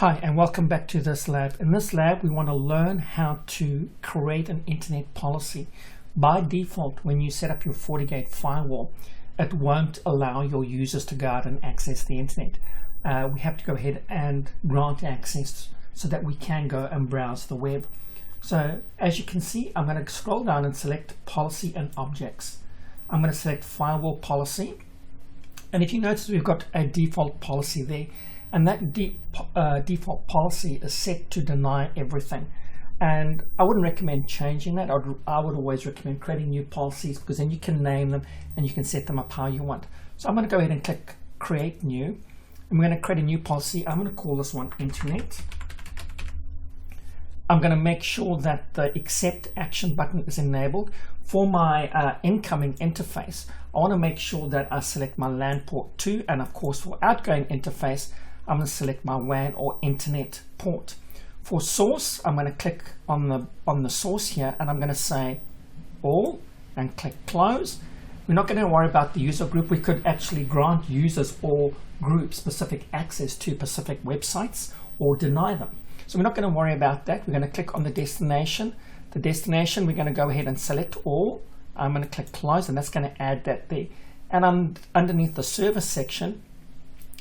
Hi, and welcome back to this lab. In this lab, we want to learn how to create an internet policy. By default, when you set up your FortiGate firewall, it won't allow your users to go out and access the internet. We have to go ahead and grant access so that we can go and browse the web. So as you can see, I'm going to scroll down and select policy and objects. I'm going to select firewall policy. And if you notice, we've got a default policy there. And that default policy is set to deny everything. And I wouldn't recommend changing that. I would always recommend creating new policies, because then you can name them and you can set them up how you want. So I'm going to go ahead and click Create New. I'm going to create a new policy. I'm going to call this one Internet. I'm going to make sure that the Accept Action button is enabled. For my incoming interface, I want to make sure that I select my LAN port 2, and of course for outgoing interface, I'm going to select my WAN or internet port. For source, I'm going to click on the source here, and I'm going to say all and click close. We're not going to worry about the user group. We could actually grant users or group specific access to specific websites or deny them. So we're not going to worry about that. We're going to click on the destination. The destination, we're going to go ahead and select all. I'm going to click close, and that's going to add that there. And underneath the service section,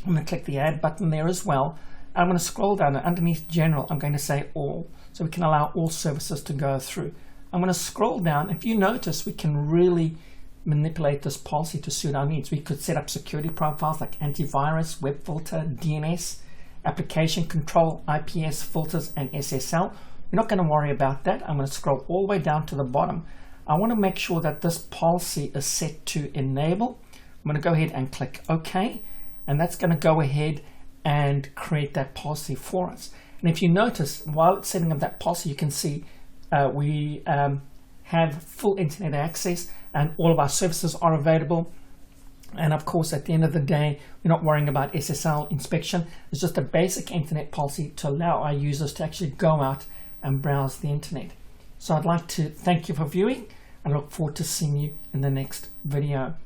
I'm going to click the add button there as well. I'm going to scroll down, and underneath general, I'm going to say all, so we can allow all services to go through. I'm going to scroll down. If you notice, we can really manipulate this policy to suit our needs. We could set up security profiles like antivirus, web filter, DNS, application control, IPS filters, and SSL. We're not going to worry about that. I'm going to scroll all the way down to the bottom. I want to make sure that this policy is set to enable. I'm going to go ahead and click OK. And that's going to go ahead and create that policy for us. And if you notice, while it's setting up that policy, you can see we have full internet access and all of our services are available. And of course, at the end of the day, we're not worrying about SSL inspection. It's just a basic internet policy to allow our users to actually go out and browse the internet. So I'd like to thank you for viewing and look forward to seeing you in the next video.